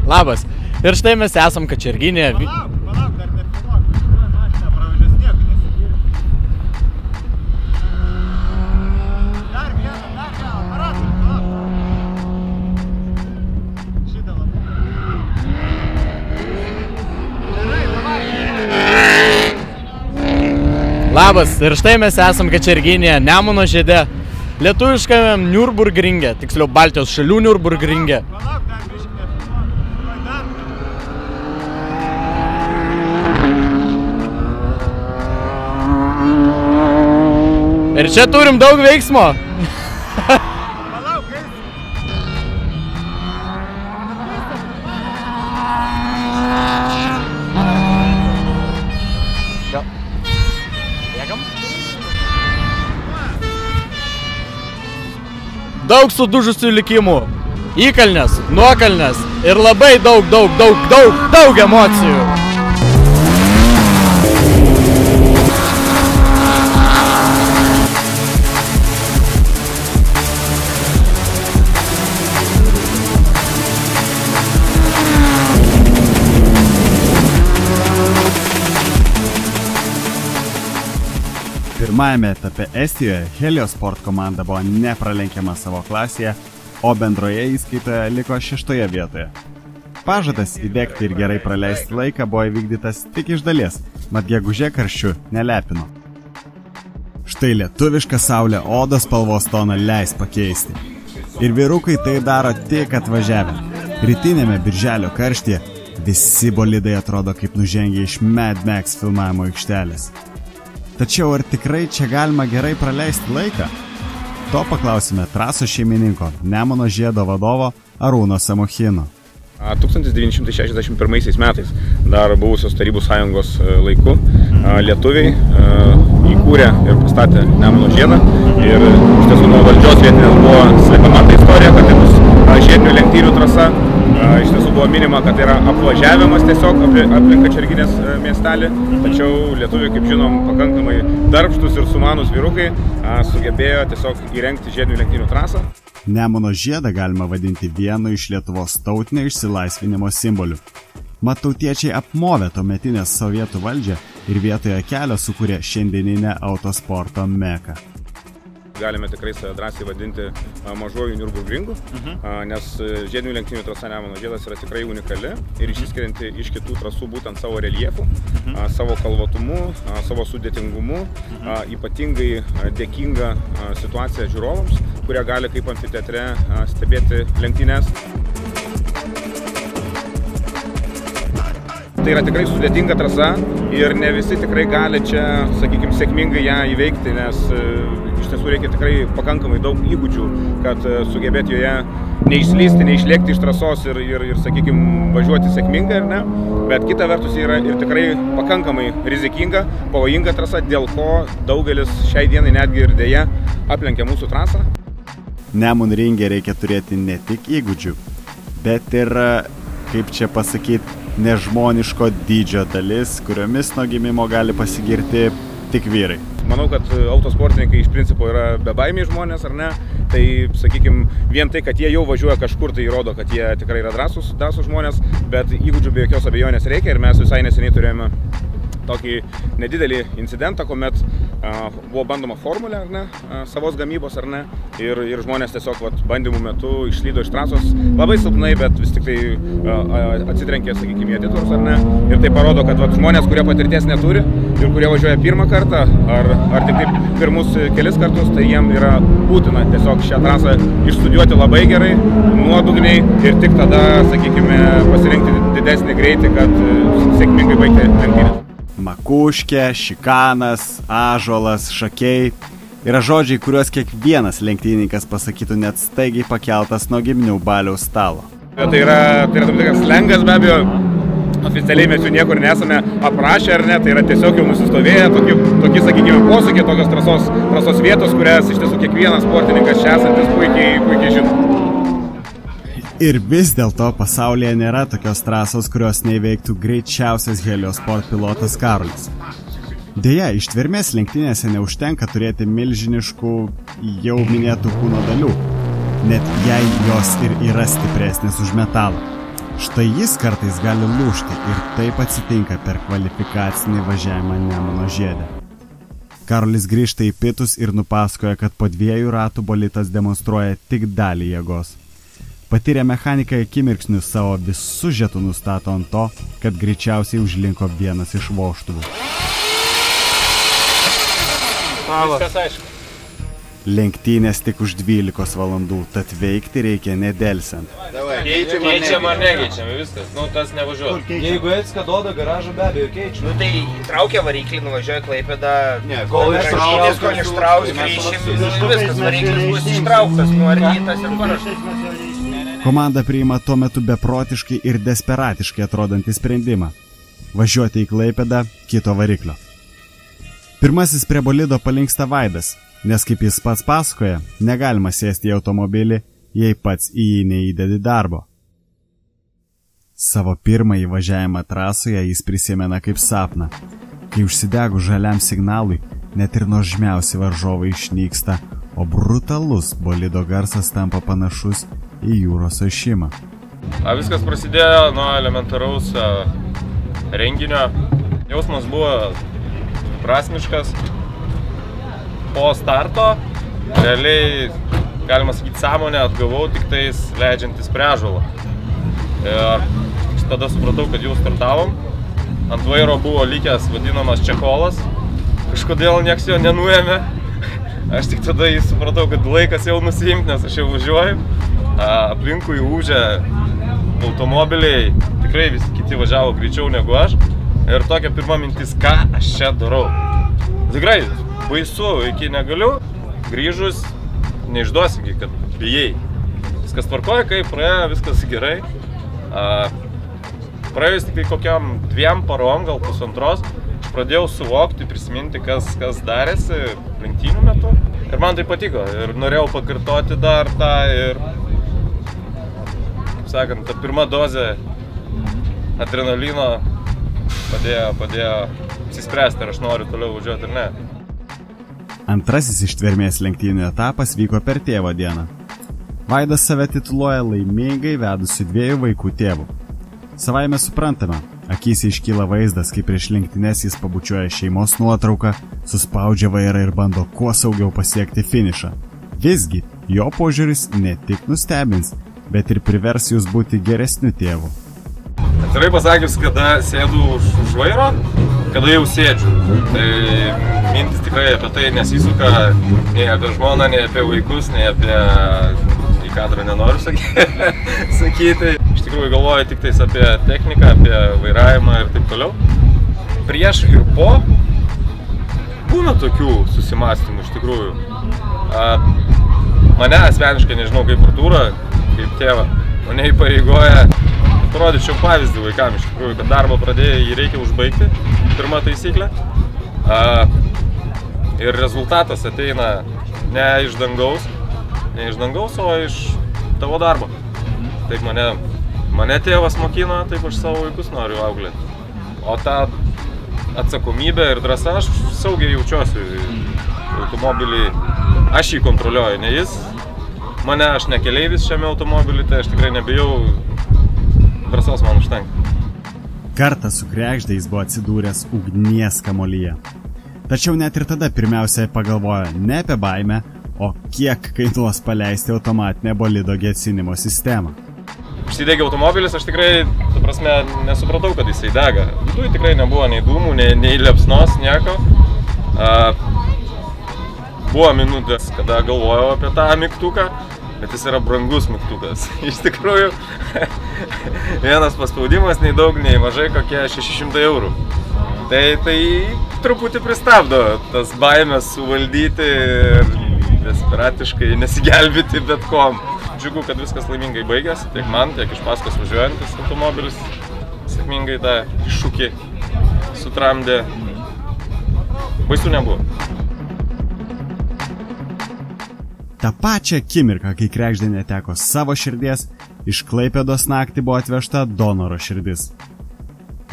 Labas. Ir štai mes esam Kačerginėje. Palauk, dar nefilmuok. Mašina pravažiuos nieko nesigirė. Dar vieną aparatą, palauk. Šitą labai. Gerai, davai. Labas. Ir štai mes esam Kačerginėje, Nemuno žiede. Lietuviškame Nürburgringe, tiksliau Baltijos šalių Nürburgringe. Palauk, dar biškį nefilmuok. Ir čia turim daug veiksmo. Palauk, kaip? Daug sudužusių likimų, įkalnės, nuokalnės ir labai daug emocijų. Pirmajame etape Estijoje Helios Sport komanda buvo nepralenkiama savo klasėje, o bendroje įskaitoje liko 6 vietoje. Pažadas įbėgti ir gerai praleisti laiką buvo įvykdytas tik iš dalies, mat gegužė karščiu nelepino. Štai lietuviška saulė odos spalvos toną leis pakeisti. Ir vyrukai tai daro tik atvažiavę. Rytinėme birželio karštyje visi bolidai atrodo kaip nužengę iš Mad Max filmavimo aikštelės. Tačiau ar tikrai čia galima gerai praleisti laiką? To paklausime trasos šeimininko, Nemuno žiedo vadovo Arūno Samochino. 1961 metais, dar buvusios Tarybų sąjungos laiku, lietuviai įkūrė ir pastatė Nemuno žiedą. Ir iš tiesų nuo valdžios vietinės buvo slepiama ta istorija, kad tai bus žiedinių lenktynių trasa. Iš tiesų buvo minima, kad yra apvažiavimas tiesiog aplink Kačerginės miestelį, tačiau lietuviai, kaip žinom, pakankamai darbštus ir sumanus vyrukai sugebėjo tiesiog įrengti žiedinių lenktynių trasą. Nemuno žiedą galima vadinti vienu iš Lietuvos tautinio išsilaisvinimo simbolių. Mat tautiečiai apmovė tuometinę sovietų valdžią ir vietoje kelio sukūrė šiandieninę autosporto meką. Galime tikrai save drąsiai vadinti mažuoju Nürburgringu, nes žiedinių lenktynių trasa Nemuno žiedas yra tikrai unikali ir išsiskirianti iš kitų trasų būtent savo reljefu, savo kalvotumu, savo sudėtingumu, ypatingai dėkinga situacija žiūrovams, kurie gali kaip amfiteatre stebėti lenktynes. Tai yra tikrai sudėtinga trasa ir ne visi tikrai gali čia, sakykime, sėkmingai ją įveikti, nes iš tiesų reikia tikrai pakankamai daug įgūdžių, kad sugebėti joje neišslysti, neišlėkti iš trasos ir sakykime, važiuoti sėkmingai, ar ne. Bet kita vertus yra ir tikrai pakankamai rizikinga, pavojinga trasa, dėl ko daugelis šiai dienai netgi ir dėja aplenkia mūsų trasą. Nemunringe reikia turėti ne tik įgūdžių, bet ir, kaip čia pasakyti, nežmoniško dydžio dalis, kuriomis nuo gimimo gali pasigirti tik vyrai. Manau, kad autosportininkai iš principo yra bebaimiai žmonės, ar ne? Tai, sakykime, vien tai, kad jie jau važiuoja kažkur, tai įrodo, kad jie tikrai yra drąsūs žmonės, bet įgūdžių be jokios abejonės reikia ir mes visai neseniai turėjome tokį nedidelį incidentą, kuomet buvo bandoma formulė, ar ne, savos gamybos, ar ne, ir žmonės tiesiog bandymų metu išslydo iš trasos labai silpnai, bet vis tik tai atsitrenkė, sakykime, į atitvarus, ar ne, ir tai parodo, kad žmonės, kurie patirties neturi ir kurie važiuoja pirmą kartą, ar tik taip pirmus kelis kartus, tai jiem yra būtina tiesiog šią trasą išstudijuoti labai gerai, nuodugniai ir tik tada, sakykime, pasirinkti didesnį greitį, kad sėkmingai baigti lenktynės. Makuškė, šikanas, ąžuolas, šakiai yra žodžiai, kuriuos kiekvienas lenktynininkas pasakytų net staigiai pakeltas nuo giminių baliaus stalo. Tai yra tam tikras slengas, be abejo, oficialiai mes jų niekur nesame aprašę, ar ne, tai yra tiesiog jau nusistovėję tokie, sakykime, posūkiai, tokios trasos vietos, kurias iš tiesų kiekvienas sportininkas čia esantis puikiai žino. Ir vis dėlto pasaulyje nėra tokios trasos, kurios neįveiktų greičiausias Helios Sport pilotas Karolis. Deja, ištvermės lenktynėse neužtenka turėti milžiniškų jau minėtų kūno dalių. net jei jos ir yra stipresnės už metalą. Štai jis kartais gali lūžti ir taip atsitinka per kvalifikacinį važiavimą Nemuno žiede. Karolis grįžta į pitus ir nupasakoja, kad po 2 ratų bolitas demonstruoja tik dalį jėgos. Patyrę mechanikai akimirksniu savo visus žetonus stato ant to, kad greičiausiai užlinko vienas iš vožtuvų. Viskas aišku. Lenktynės tik už 12 valandų, tad veikti reikia nedelsiant. Keičiam ar nekeičiam, viskas. Nu, tas nevažiuoja. Jeigu Elska duoda garažą, be abejo keičiam. Nu tai traukia variklį, nuvažiuoja Klaipėdą. Kol ištrauks, grįšim, viskas, variklis bus ištrauktas, nuardytas ir panašiai. Komanda priima tuo metu beprotiškai ir desperatiškai atrodantį sprendimą – važiuoti į Klaipėdą kito variklio. Pirmasis prie bolido palinksta Vaidas, nes kaip jis pats pasakoja, negalima sėsti į automobilį, jei pats į jį neįdedi darbo. Savo pirmąjį važiavimą trasoje jis prisimena kaip sapną. Kai užsidegus žaliam signalui, net ir nuožmiausi varžovai išnyksta, o brutalus bolido garsas tampa panašus į jūros ošimą. Viskas prasidėjo nuo elementaraus renginio. Jausmas buvo prasmiškas. Po starto realiai, galima sakyti, sąmonę atgavau tik tais leidžiantis prie ąžuolo. Ir tada supratau, kad jau startavom. Ant vairo buvo likęs vadinamas čekolas. Kažkodėl nieks jo nenuėmė. Aš tik tada jį supratau, kad laikas jau nusiimti, nes aš jau važiuoju. Aplinkui ūžė automobiliai, tikrai visi kiti važiavo greičiau negu aš. Ir tokia pirma mintis, ką aš čia darau. Tikrai baisu, iki negaliu, grįžus, neišduosi, kad bijai. Viskas tvarkoja, kai praėjo, viskas gerai. Praėjus tik kokiam 2 parom, gal pusantros, aš pradėjau suvokti, prisiminti, kas darėsi lenktynių metu. Ir man tai patiko, ir norėjau pakartoti dar tą ir, kaip sakant, ta pirma dozė adrenalino padėjo apsispręsti, ar aš noriu toliau važiuoti ar ne. Antrasis ištvermės lenktynių etapas vyko per tėvo dieną. Vaidas save tituluoja laimingai vedusiu 2 vaikų tėvų. Savaime suprantama, akyse iškyla vaizdas, kai prieš lenktynes jis pabučiuoja šeimos nuotrauką, suspaudžia vairą ir bando kuo saugiau pasiekti finišą. Visgi, jo požiūris ne tik nustebins, bet ir privers jūs būti geresniu tėvu. Atvirai pasakius, kada sėdu už vairo, kada jau sėdžiu, tai mintis tikrai apie tai nesisuka nei apie žmoną, nei apie vaikus, nei apie į kadrą nenoriu sakyti. Iš tikrųjų galvoju tik tais apie techniką, apie vairavimą ir taip toliau. Prieš ir po būna tokių susimąstymų iš tikrųjų. Mane asmeniškai, nežinau kaip Artūrą, kaip tėvą, mane įpareigoja parodyčiau pavyzdį vaikam iš tikrųjų, kad darbą pradėjai, jį reikia užbaigti, pirma taisyklė. Ir rezultatas ateina ne iš dangaus, o iš tavo darbo. Taip mane tėvas mokino, taip aš savo vaikus noriu auklėti. O tą atsakomybę ir drąsą aš saugiai jaučiuosi automobilį, aš jį kontroliuoju, ne jis. Mane, aš ne keleivis šiame automobilį, tai aš tikrai nebijau. Drąsos man užtenka. Kartą su Kregžde jis buvo atsidūręs ugnies kamolyje. Tačiau net ir tada pirmiausia pagalvojo ne apie baimę, o kiek kainuos paleisti automatinę bolido gesinimo sistemą. Užsidegė automobilis, aš tikrai, ta prasme, nesupratau, kad jisai dega. Viduje tikrai nebuvo nei dūmų, nei liepsnos, nieko. Buvo minutės, kada galvojau apie tą mygtuką, bet jis yra brangus mygtukas. Iš tikrųjų, vienas paspaudimas, nei daug, nei mažai, kokie 600 eurų. Tai truputį pristabdo tas baimės suvaldyti ir desperatiškai nesigelbėti bet kom. Džiugu, kad viskas laimingai baigėsi, tiek man, tiek iš paskos važiuojantis automobilis sėkmingai tą iššūkį sutramdė. Baisu nebuvo. Ta pačia akimirka, kai Kregždė neteko savo širdies, iš Klaipėdos naktį buvo atvežta donoro širdis.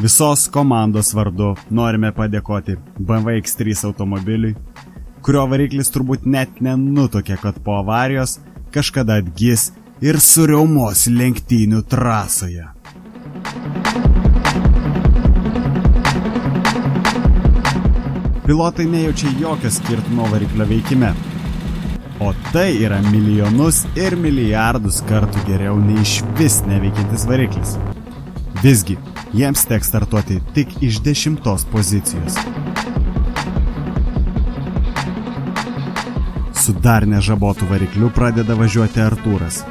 Visos komandos vardu norime padėkoti BMW X3 automobiliui, kurio variklis turbūt net nenutokė, kad po avarijos kažkada atgis ir suriaumos lenktynių trasoje. Pilotai nejaučia jokio skirtumo variklio veikime. O tai yra milijonus ir milijardus kartų geriau nei išvis neveikiantis variklis. Visgi, jiems teks startuoti tik iš 10 pozicijos. Su dar nežabotų varikliu pradeda važiuoti Artūras.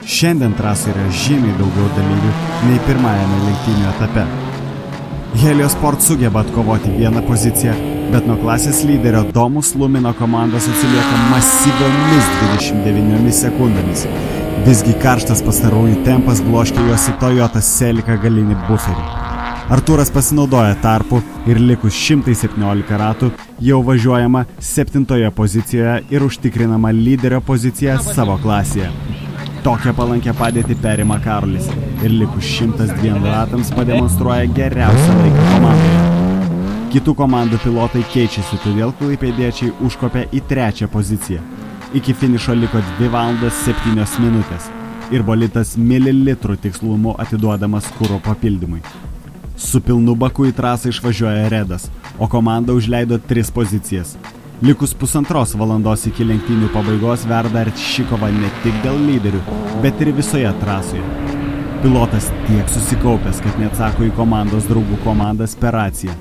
Šiandien trasoje yra žymiai daugiau dalyvių nei pirmajame lenktynių etape. Heliosport sugeba atkovoti vieną poziciją, bet nuo klasės lyderio Domus Lumino komandos atsilieka masyviomis 29 sekundėmis. Visgi karštas pastarųjų tempas bloškė juos į Toyota Celica galinį buferį. Artūras pasinaudoja tarpu ir likus 117 ratų jau važiuojama 7 pozicijoje ir užtikrinama lyderio poziciją savo klasėje. Tokią palankę padėtį perima Karolis ir likus 102 ratams pademonstruoja geriausią laiką komandoje. Kitų komandų pilotai keičiasi, todėl klaipėdiečiai užkopė į 3 poziciją. Iki finišo liko 2 valandas 7 minutės ir bolitas mililitrų tikslumu atiduodamas kuro papildymui. Su pilnu baku į trasą išvažiuoja Redas, o komanda užleido 3 pozicijas. Likus 1,5 valandos iki lenktynių pabaigos verda Artšikova ne tik dėl lyderių, bet ir visoje trasoje. Pilotas tiek susikaupęs, kad neatsako į komandos draugų komandas per raciją.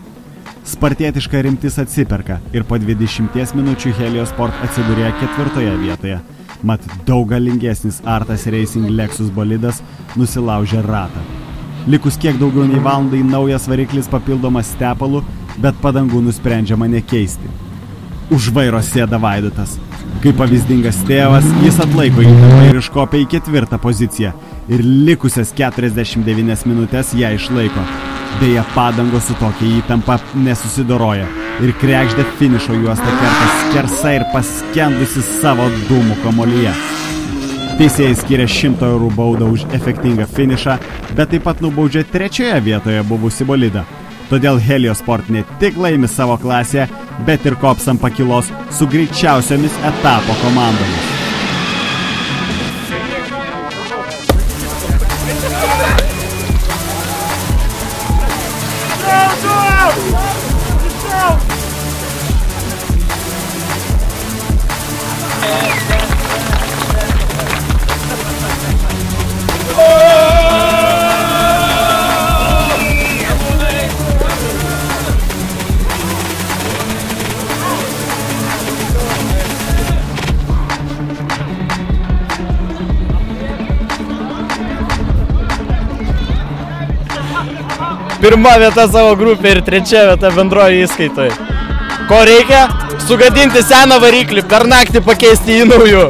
Spartietiška rimtis atsiperka ir po 20 minučių Heliosport atsidūrė 4 vietoje. Mat daug galingesnis Artas Racing Lexus bolidas nusilaužė ratą. Likus kiek daugiau nei valandai naujas variklis papildomas tepalu, bet padangų nusprendžiama nekeisti. Už vairo sėda Vaidotas. Kaip pavyzdingas tėvas, jis atlaiko įtampą ir iškopia į 4 poziciją ir likusias 49 minutės ją išlaiko. Deja, padangos su tokia įtampa nesusidoroja ir kregždė finišo juostą kerta skersa ir paskendusi savo dūmų kamuolyje. Teisėjai skiria 100 eurų baudą už efektingą finišą, bet taip pat nubaudžia 3 vietoje buvusi bolidą. Todėl Heliosport ne tik laimi savo klasėje, bet ir kops ant pakilos su greičiausiomis etapo komandomis. Pirma vieta savo grupė ir 3 vieta bendroje įskaitoje. Ko reikia? Sugadinti seną variklį, per naktį pakeisti į naujų.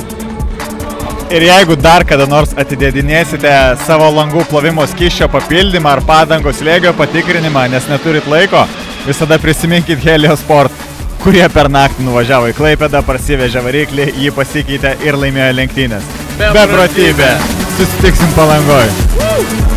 Ir jeigu dar kada nors atidėdinėsite savo langų plovimo skysčio papildymą ar padangos slėgio patikrinimą, nes neturit laiko, visada prisiminkit Heliosport, kurie per naktį nuvažiavo į Klaipėdą, parsivežė variklį, jį pasikeitė ir laimėjo lenktynės. Beprotybė! Susitiksim Palangoj.